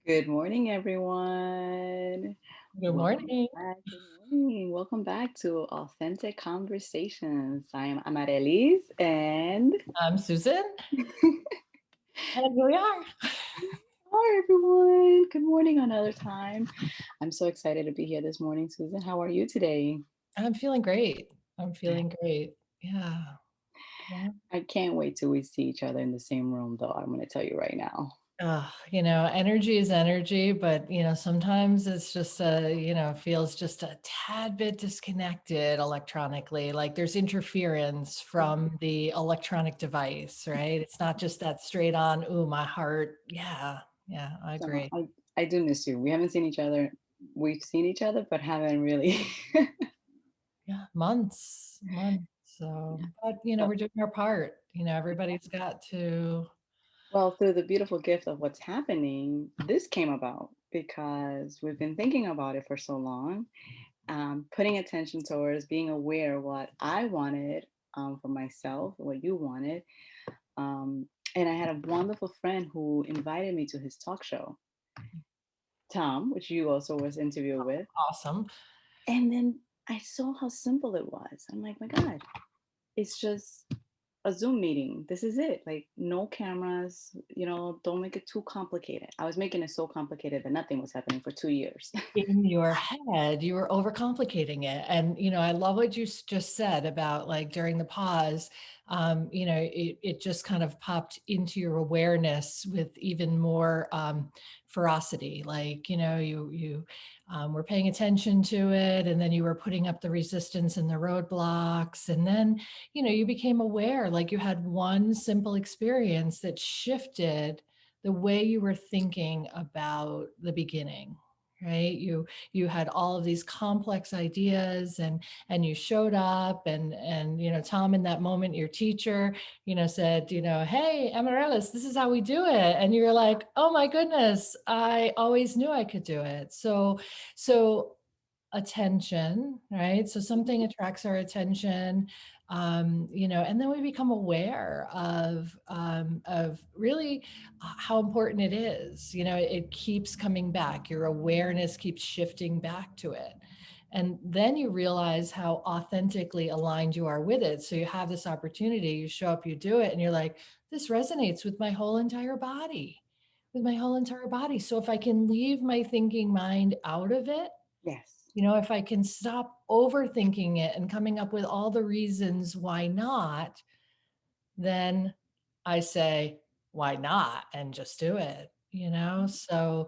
Good morning, everyone. Good Welcome morning. back. Good morning. Welcome back to Authentic Conversations. I'm Amarelis, and I'm Susan, and here we are. hi, everyone. Good morning another time. I'm so excited to be here this morning, Susan. How are you today? I'm feeling great. I'm feeling great. Yeah. Yeah. I can't wait till we see each other in the same room, though. I'm going to tell you right now. Energy is energy, but sometimes it's just feels just a tad bit disconnected electronically. Like there's interference from the electronic device, right? It's not just that straight on, ooh, my heart. Yeah. Yeah, I So agree. I do miss you. We haven't seen each other. We've seen each other, but haven't really. Yeah, months. So, but we're doing our part. Everybody's got to. Well, through the beautiful gift of what's happening, this came about because we've been thinking about it for so long, putting attention towards being aware of what I wanted for myself, what you wanted. And I had a wonderful friend who invited me to his talk show, Tom, which you also was interviewed with. Awesome. And then I saw how simple it was. I'm like, my God, it's just a Zoom meeting. This is it. Like no cameras, don't make it too complicated. I was making it so complicated that nothing was happening for 2 years. In your head, you were overcomplicating it. And, I love what you just said about like during the pause, it just kind of popped into your awareness with even more ferocity. Like, you were paying attention to it, and then you were putting up the resistance and the roadblocks. And then, you became aware, like you had one simple experience that shifted the way you were thinking about the beginning, right? You had all of these complex ideas, and you showed up, and Tom, in that moment, your teacher, said, hey, Amaryllis, this is how we do it. And you're like, oh my goodness, I always knew I could do it. So attention, right? So something attracts our attention, and then we become aware of really how important it is. It keeps coming back. Your awareness keeps shifting back to it. And then you realize how authentically aligned you are with it. So you have this opportunity, you show up, you do it, and you're like, this resonates with my whole entire body, with my whole entire body. So if I can leave my thinking mind out of it, Yes. if I can stop overthinking it and coming up with all the reasons why not, then I say, why not? And just do it. So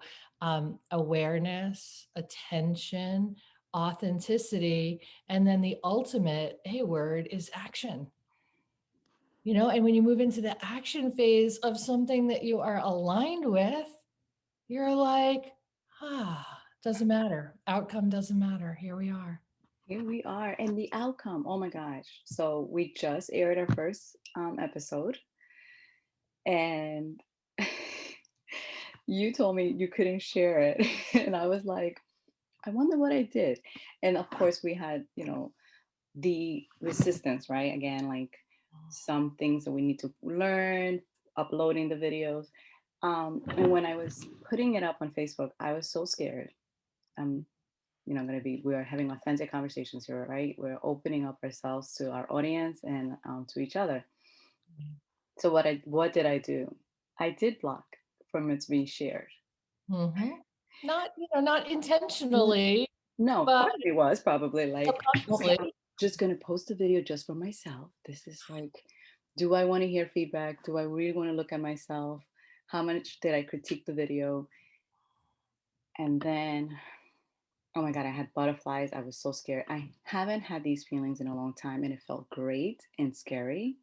awareness, attention, authenticity, and then the ultimate A word is action. And when you move into the action phase of something that you are aligned with, you're like, doesn't matter. Outcome doesn't matter. Here we are. Here we are. And the outcome, oh my gosh. So we just aired our first episode, and you told me you couldn't share it. And I was like, I wonder what I did. And of course, we had, the resistance, right? Again, like some things that we need to learn, uploading the videos. And when I was putting it up on Facebook, I was so scared. Um, we are having authentic conversations here, right? We're opening up ourselves to our audience and to each other. So what did I do? I did block from it being shared. Mhm. Not N- intentionally, No, but part of it was probably like, okay, subconsciously. I'm just gonna post a video just for myself. This is like, do I want to hear feedback? Do I really want to look at myself? How much did I critique the video? And then, oh my God, I had butterflies. I was so scared. I haven't had these feelings in a long time, and it felt great and scary.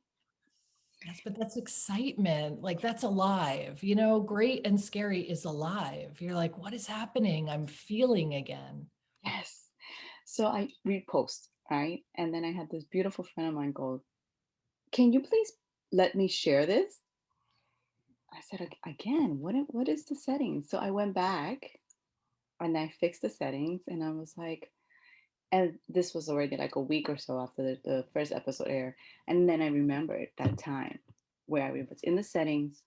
Yes, but that's excitement. Like that's alive. Great and scary is alive. You're like, what is happening? I'm feeling again. Yes. So I repost, right? And then I had this beautiful friend of mine go, can you please let me share this? I said, Again, what is the settings?" So I went back and I fixed the settings, and I was like, and this was already like a week or so after the first episode aired. And then I remembered that time where I was in the settings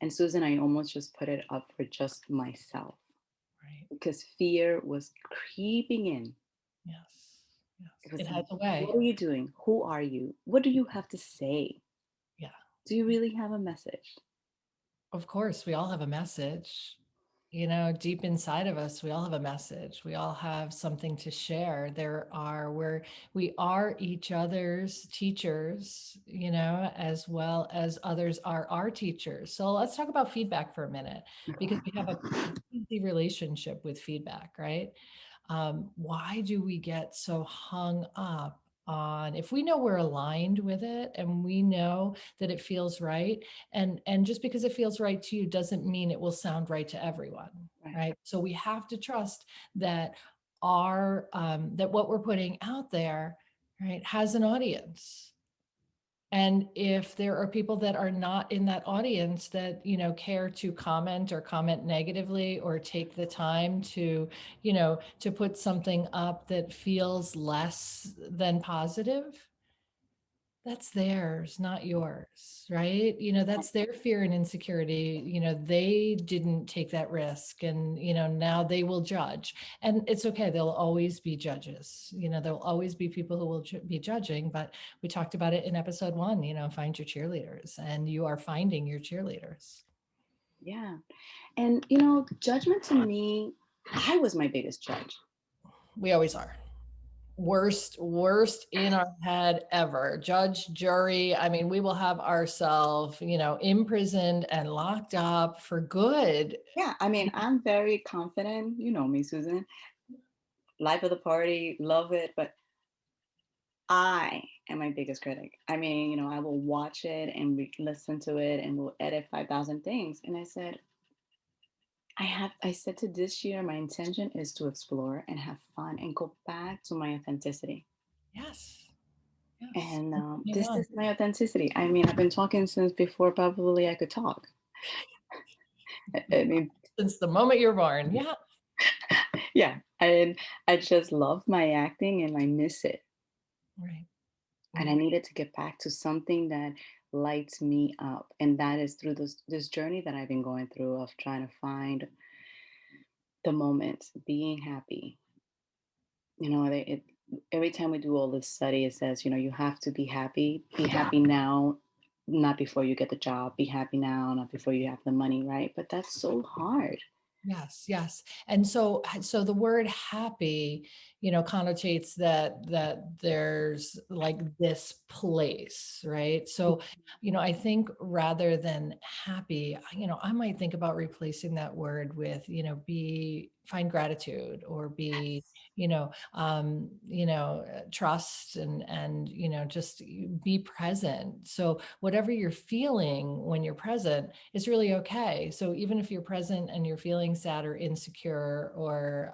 And Susan, I almost just put it up for just myself Right. because fear was creeping in. Yes. It Yes. It was has like, a way. what are you doing? Who are you? What do you have to say? Yeah. Do you really have a message? Of course, we all have a message. You know, deep inside of us, we all have a message. We all have something to share. We are each other's teachers, you know, as well as others are our teachers. So let's talk about feedback for a minute because we have a crazy relationship with feedback, right? Why do we get so hung up on if we know we're aligned with it and we know that it feels right, and just because it feels right to you doesn't mean it will sound right to everyone, Right. right? So we have to trust that our that what we're putting out there, right, has an audience. And if there are people that are not in that audience that, you know, care to comment or comment negatively or take the time to, you know, to put something up that feels less than positive, that's theirs, not yours, right? You know, that's their fear and insecurity. You know, they didn't take that risk and, you know, now they will judge. And it's okay. There'll always be judges. You know, there'll always be people who will be judging. But we talked about it in episode 1, you know, find your cheerleaders, and you are finding your cheerleaders. Yeah. And, judgment to me, I was my biggest judge. We always are. Worst in our head ever. Judge, jury. I mean, we will have ourselves, you know, imprisoned and locked up for good. Yeah. I mean, I'm very confident. You know me, Susan. Life of the party, love it. But I am my biggest critic. I mean, I will watch it and listen to it and will edit 5,000 things. And I said to this year, my intention is to explore and have fun and go back to my authenticity. Yes. Yes. And this Anyone. is my authenticity. I mean, I've been talking since before probably I could talk. I mean, Since the moment you're born. Yeah. yeah. And I just love my acting and I miss it. Right. And I Right. needed to get back to something that lights me up. And that is through this journey that I've been going through of trying to find the moment, being happy. Every time we do all this study, it says, you have to be happy now, not before you get the job, be happy now, not before you have the money, right? But that's so hard. Yes, yes. And so the word happy, you know, connotates that there's like this place, right? So, you know, I think rather than happy, you know, I might think about replacing that word with, you know, find gratitude or be, trust and you know, just be present. So whatever you're feeling when you're present is really okay. So even if you're present and you're feeling sad or insecure or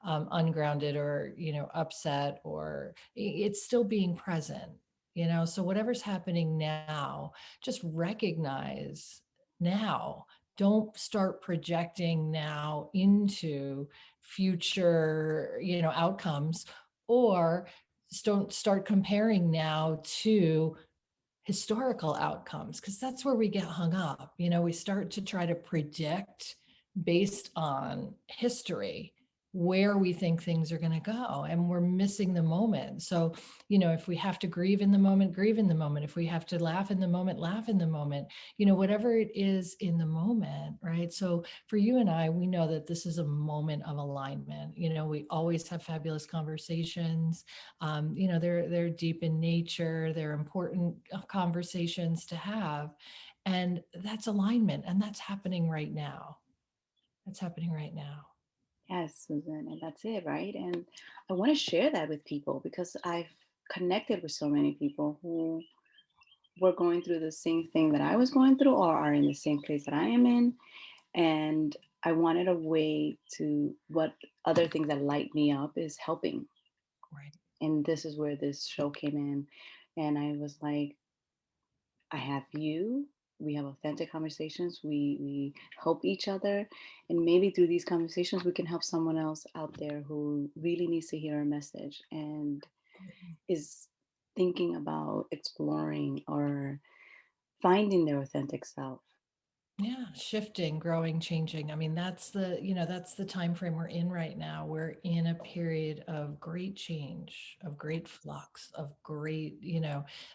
ungrounded or upset, or it's still being present. You know, so whatever's happening now, just recognize now. Don't start projecting now into future, outcomes, or just don't start comparing now to historical outcomes, because that's where we get hung up. You know, we start to try to predict based on history where we think things are going to go, and we're missing the moment. So, you know, if we have to grieve in the moment, grieve in the moment. If we have to laugh in the moment, laugh in the moment. You know, whatever it is in the moment, right? So for you and I, we know that this is a moment of alignment. You know, we always have fabulous conversations. You know, they're deep in nature. They're important conversations to have, and that's alignment, and that's happening right now. That's happening right now. Yes, Susan, and that's it, right? And I want to share that with people because I've connected with so many people who were going through the same thing that I was going through or are in the same place that I am in. And I wanted a way to what other things that light me up is helping. Right. And this is where this show came in. And I was like, I have you. We have authentic conversations. We help each other. And maybe through these conversations, we can help someone else out there who really needs to hear our message and is thinking about exploring or finding their authentic self. Yeah, shifting, growing, changing. I mean, that's the time frame we're in right now. We're in a period of great change, of great flux, of great,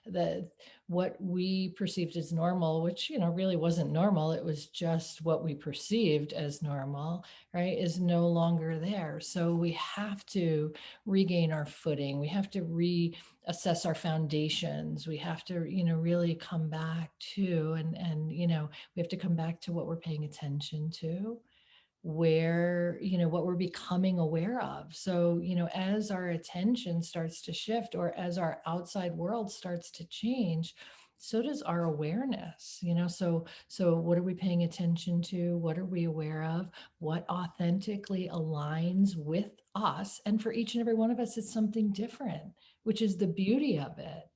the what we perceived as normal, which, really wasn't normal. It was just what we perceived as normal, right, is no longer there. So we have to regain our footing. We have to reassess our foundations. We have to, really come back to and we have to come back to what we're paying attention to, where, what we're becoming aware of. So, as our attention starts to shift or as our outside world starts to change, so does our awareness. So what are we paying attention to? What are we aware of? What authentically aligns with us? And for each and every one of us, it's something different, which is the beauty of it.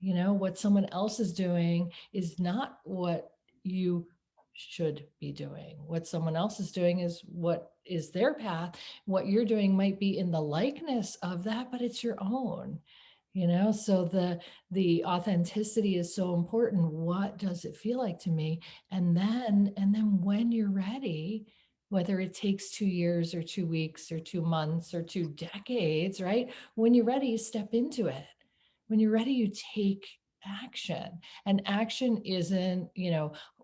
What someone else is doing is not what you should be doing. What someone else is doing is what is their path. What you're doing might be in the likeness of that, but it's your own. So the authenticity is so important. What does it feel like to me? And then when you're ready, whether it takes 2 years or 2 weeks or 2 months or 2 decades, right? When you're ready, you step into it. When you're ready, you take action. And action isn't,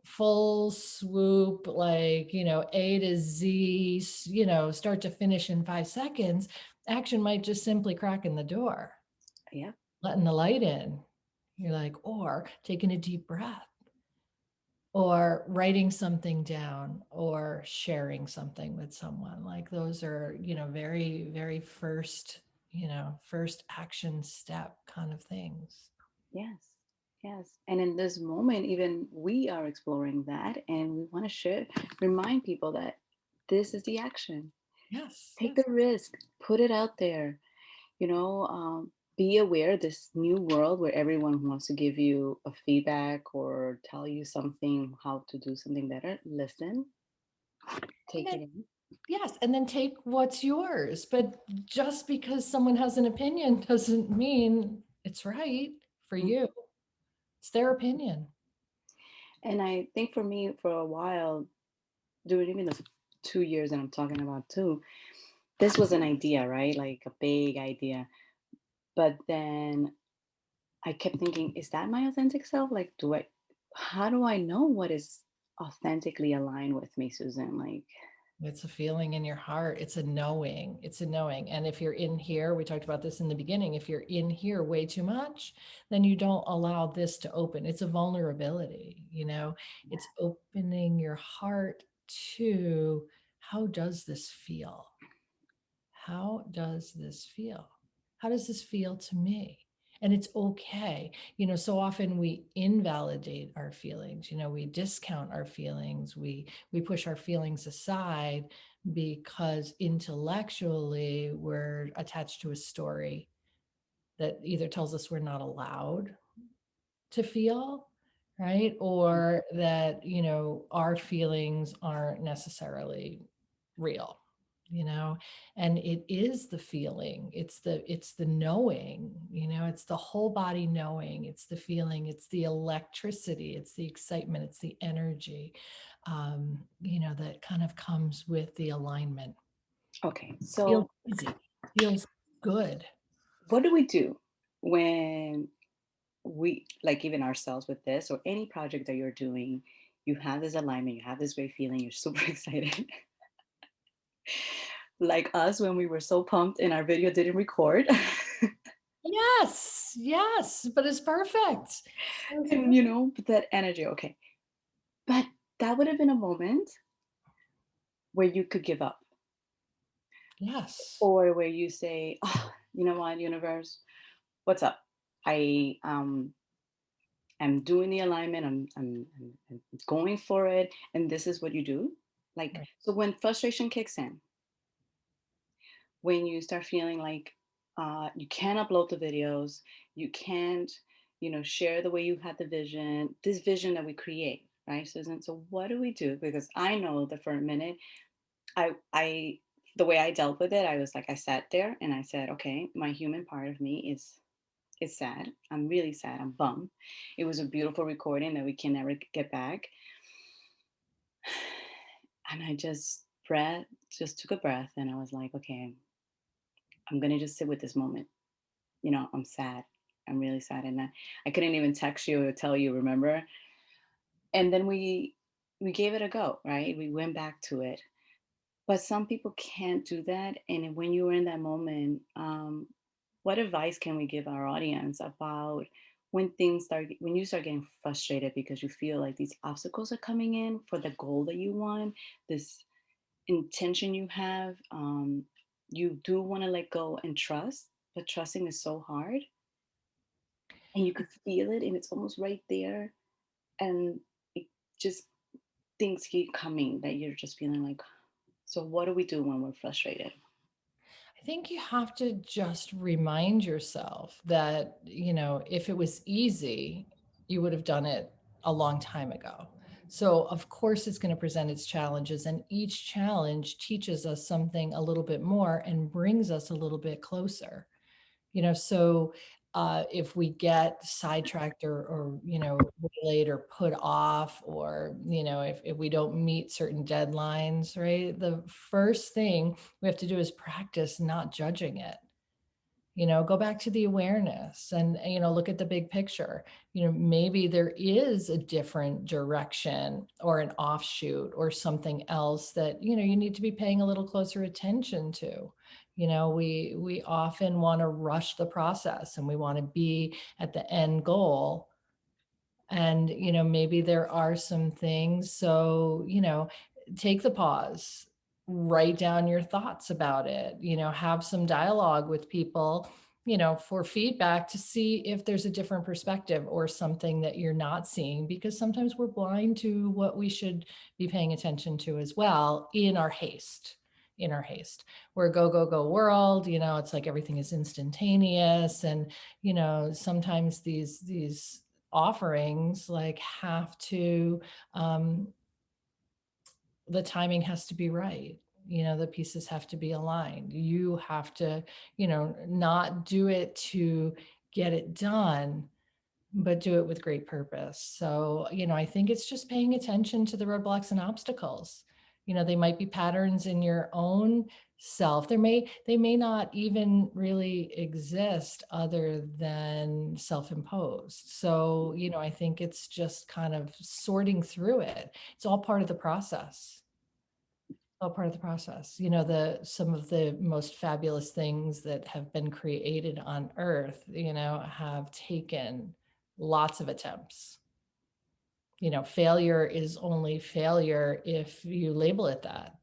full swoop, like, A to Z, start to finish in 5 seconds. Action might just simply cracking the door, Yeah. letting the light in. You're like, or taking a deep breath, or writing something down, or sharing something with someone. Like those are, very, very first action step kind of things. Yes. Yes. And in this moment, even we are exploring that, and we want to share, remind people that this is the action. Yes, Take yes. the risk, put it out there, you know, be aware this new world where everyone wants to give you a feedback or tell you something, how to do something better. Listen, And take then it in. yes, and then take what's yours. But just because someone has an opinion doesn't mean it's right for Mm. you. It's their opinion. And I think for me, for a while, during even the 2 years that I'm talking about too, this was an idea, right? Like a big idea. But then I kept thinking, is that my authentic self? Like, how do I know what is authentically aligned with me, Susan? Like, It's a feeling in your heart. It's a knowing. It's a knowing. And if you're in here, we talked about this in the beginning, if you're in here way too much, then you don't allow this to open. It's a vulnerability, it's opening your heart to how does this feel? How does this feel? How does this feel to me? And it's okay. So often we invalidate our feelings, we discount our feelings, we push our feelings aside because intellectually we're attached to a story that either tells us we're not allowed to feel, right? Or that, our feelings aren't necessarily real, you know, and it is the feeling, it's the knowing, it's the whole body knowing, it's the feeling, it's the electricity, it's the excitement, it's the energy, that kind of comes with the alignment. okay, Feels so easy, feels good. what do we do when we, like, even ourselves with this or any project that you're doing, you have this alignment, you have this great feeling, you're super excited. Like us when we were so pumped and our video didn't record. Yes, yes, but it's perfect. It's And, perfect. that energy, okay. But that would have been a moment where you could give up, Yes. or where you say, oh, you know what, universe, what's up? I am doing the alignment. I'm going for it, and this is what you do. Like, Right. so when frustration kicks in, when you start feeling like you can't upload the videos, you can't, share the way you had the vision, this vision that we create, right, Susan? So what do we do? Because I know that for a minute, I the way I dealt with it, I was like, I sat there and I said, okay, my human part of me is sad. I'm really sad. I'm bummed. It was a beautiful recording that we can never get back. And I just took a breath and I was like, okay, I'm going to just sit with this moment. I'm sad. I'm really sad. And I couldn't even text you or tell you, remember? And then we gave it a go, right? We went back to it. But some people can't do that. And when you're in that moment, what advice can we give our audience about when you start getting frustrated because you feel like these obstacles are coming in for the goal that you want, this intention you have, you do want to let go and trust, but trusting is so hard, and you could feel it, and it's almost right there, and it just things keep coming that you're just feeling like, so what do we do when we're frustrated? I think you have to just remind yourself that, if it was easy, you would have done it a long time ago. So, of course, it's going to present its challenges, and each challenge teaches us something a little bit more and brings us a little bit closer. So if we get sidetracked or waylaid or put off, or if we don't meet certain deadlines, right, the first thing we have to do is practice not judging it. Go back to the awareness and look at the big picture. Maybe there is a different direction or an offshoot or something else that you need to be paying a little closer attention to. We often want to rush the process and we want to be at the end goal, and maybe there are some things. So take the pause, write down your thoughts about it, have some dialogue with people, for feedback, to see if there's a different perspective or something that you're not seeing, because sometimes we're blind to what we should be paying attention to as well in our haste. We're a go world. It's like everything is instantaneous, and sometimes these offerings like have to, um, the timing has to be right. The pieces have to be aligned. You have to not do it to get it done, but do it with great purpose. So, I think it's just paying attention to the roadblocks and obstacles. They might be patterns in your own self. They may not even really exist other than self-imposed. So, I think it's just kind of sorting through it. It's all part of the process. All part of the process. The some of the most fabulous things that have been created on earth, have taken lots of attempts. Failure is only failure if you label it that.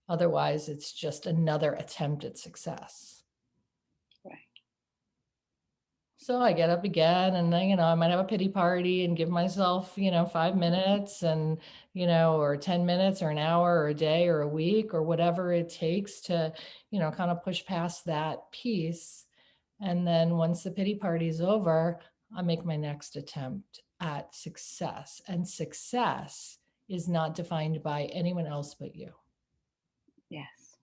Otherwise, it's just another attempt at success. Right. So I get up again, and then, I might have a pity party and give myself, 5 minutes, and, or 10 minutes or an hour or a day or a week or whatever it takes to, kind of push past that piece. And then once the pity party is over, I make my next attempt at success. And success is not defined by anyone else but you. Yes.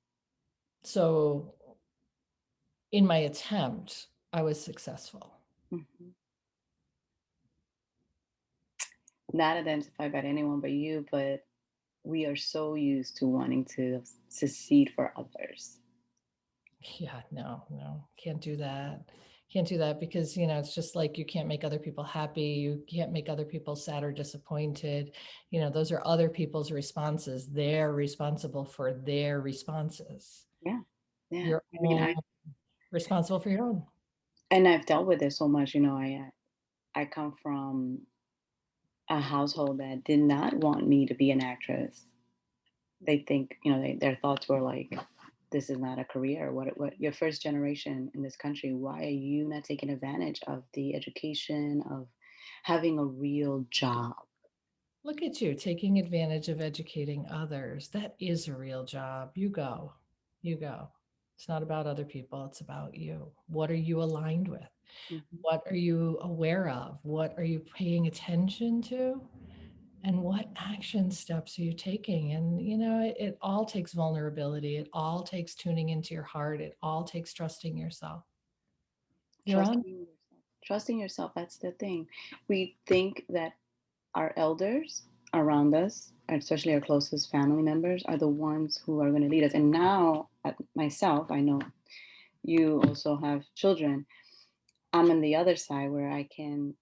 So in my attempt, I was successful. Mhm. Not identified by anyone but you, but we are so used to wanting to succeed for others. Yeah, no, can't do that. Can't do that because, it's just like you can't make other people happy. You can't make other people sad or disappointed. Those are other people's responses. They're responsible for their responses. Yeah. Yeah. You're I mean, only responsible for your own. I've dealt with this so much. I come from a household that did not want me to be an actress. They think, their thoughts were like, this is not a career. What your first generation in this country, why are you not taking advantage of the education of having a real job? Look at you taking advantage of educating others. That is a real job. You go. You go. It's not about other people, it's about you. What are you aligned with? Mhm. What are you aware of? What are you paying attention to? And what action steps are you taking? And, it all takes vulnerability. It all takes tuning into your heart. It all takes trusting yourself. You're on. Trusting yourself. Trusting yourself, that's the thing. We think that our elders around us especially our closest family members, are the ones who are going to lead us. And now, myself, I know you also have children. I'm on the other side where I can,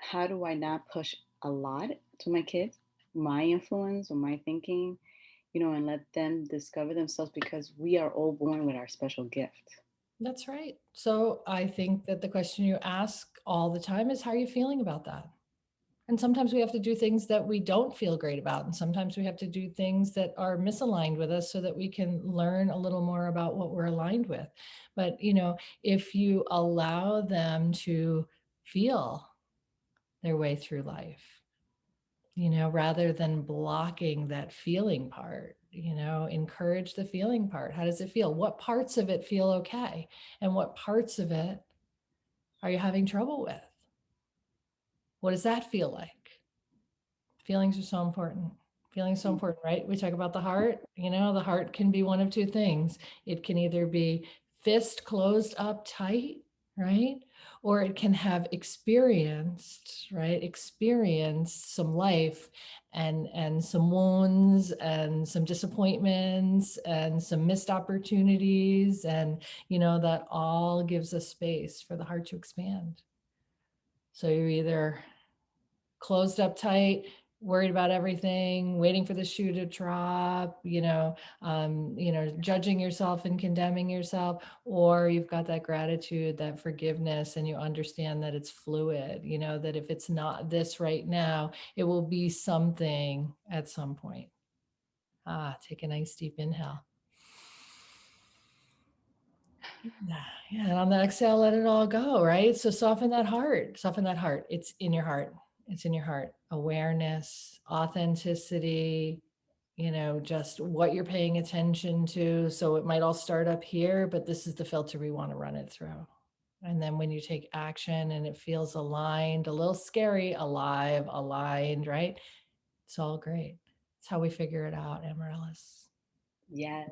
how do I not push a lot to my kids, my influence or my thinking, and let them discover themselves because we are all born with our special gift. That's right. So I think that the question you ask all the time is, how are you feeling about that? And sometimes we have to do things that we don't feel great about. And sometimes we have to do things that are misaligned with us so that we can learn a little more about what we're aligned with. But, if you allow them to feel their way through life, rather than blocking that feeling part, encourage the feeling part. How does it feel? What parts of it feel okay? And what parts of it are you having trouble with? What does that feel like? Feelings are so important. Feelings so important, right? We talk about the heart. The heart can be one of two things. It can either be fist closed up tight, right? Or it can have experienced, right? Experienced some life and some wounds and some disappointments and some missed opportunities. And, that all gives us space for the heart to expand. So you're either closed up tight, worried about everything, waiting for the shoe to drop, judging yourself and condemning yourself, or you've got that gratitude, that forgiveness, and you understand that it's fluid, that if it's not this right now, it will be something at some point. Take a nice deep inhale. Yeah, and on the exhale, let it all go, right? So soften that heart, soften that heart. It's in your heart. It's in your heart. Awareness, authenticity, just what you're paying attention to. So it might all start up here, but this is the filter we want to run it through. And then when you take action and it feels aligned, a little scary, alive, aligned, right? It's all great. It's how we figure it out, Amaryllis. Yes.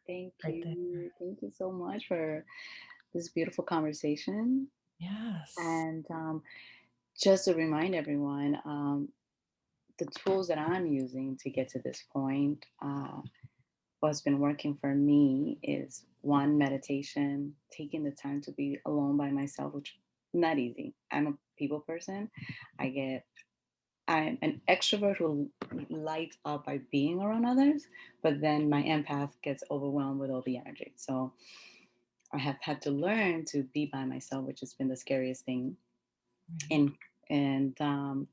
Thank Right there. you. Thank you so much for this beautiful conversation. Yes. And just to remind everyone, the tools that I'm using to get to this point, what's been working for me is one, meditation, taking the time to be alone by myself, which not easy. I'm a people person. I'm an extrovert who lights up by being around others, but then my empath gets overwhelmed with all the energy. So I have had to learn to be by myself, which has been the scariest thing. Right. And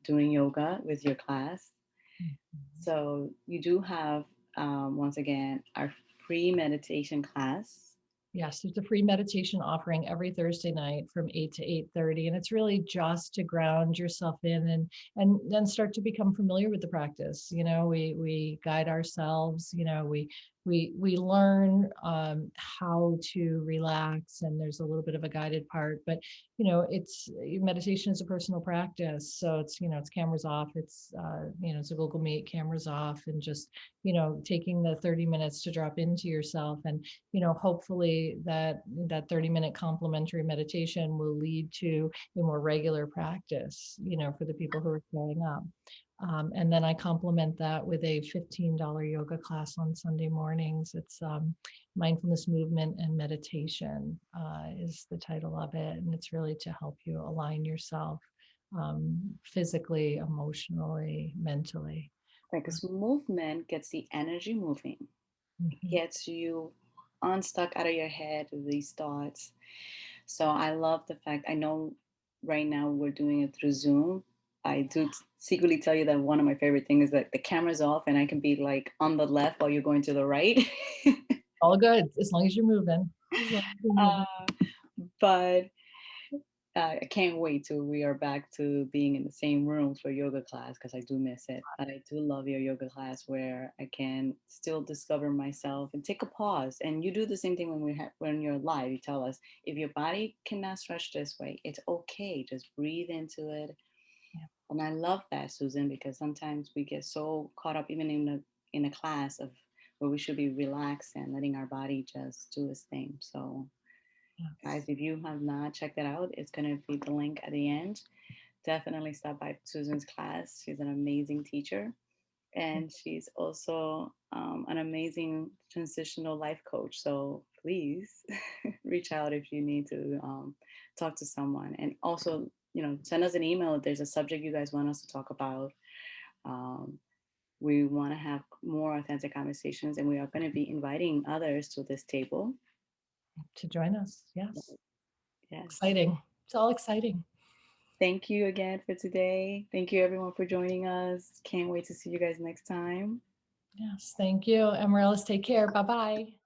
doing yoga with your class. Mhm. So you do have, once again, our free meditation class. Yes, there's a free meditation offering every Thursday night from 8 to 8:30, and it's really just to ground yourself in and then start to become familiar with the practice. We guide ourselves. We learn how to relax, and there's a little bit of a guided part. But it's meditation is a personal practice, so it's cameras off. It's a Google Meet, cameras off, and just taking the 30 minutes to drop into yourself and hopefully that 30-minute complementary meditation will lead to a more regular practice, for the people who are showing up. And then I complement that with a $15 yoga class on Sunday mornings. It's mindfulness movement and meditation is the title of it. And it's really to help you align yourself physically, emotionally, mentally. Because movement gets the energy moving, it Mhm. gets you unstuck out of your head with these thoughts. So I love the fact, I know right now we're doing it through Zoom. I do secretly tell you that one of my favorite things is that the camera's off and I can be like on the left while you're going to the right. All good as long as you're moving. As long as you're moving. uh, but I can't wait till we are back to being in the same room for yoga class because I do miss it. But I do love your yoga class where I can still discover myself and take a pause. And you do the same thing when you're live. You tell us if your body cannot stretch this way, it's okay. Just breathe into it. Yeah. And I love that, Susan, because sometimes we get so caught up even in a class of where we should be relaxed and letting our body just do its thing. So guys, Yes. if you have not checked it out, it's going to be the link at the end. Definitely stop by Susan's class. She's an amazing teacher. and she's also an amazing transitional life coach. So please reach out if you need to talk to someone, and also, send us an email if there's a subject you guys want us to talk about. Um, we want to have more authentic conversations, and we are going to be inviting others to this table. To join us. Yes. Yes. Exciting. It's all exciting. Thank you again for today. Thank you everyone for joining us. Can't wait to see you guys next time. Yes. Thank you. Amaryllis, take care. Bye bye.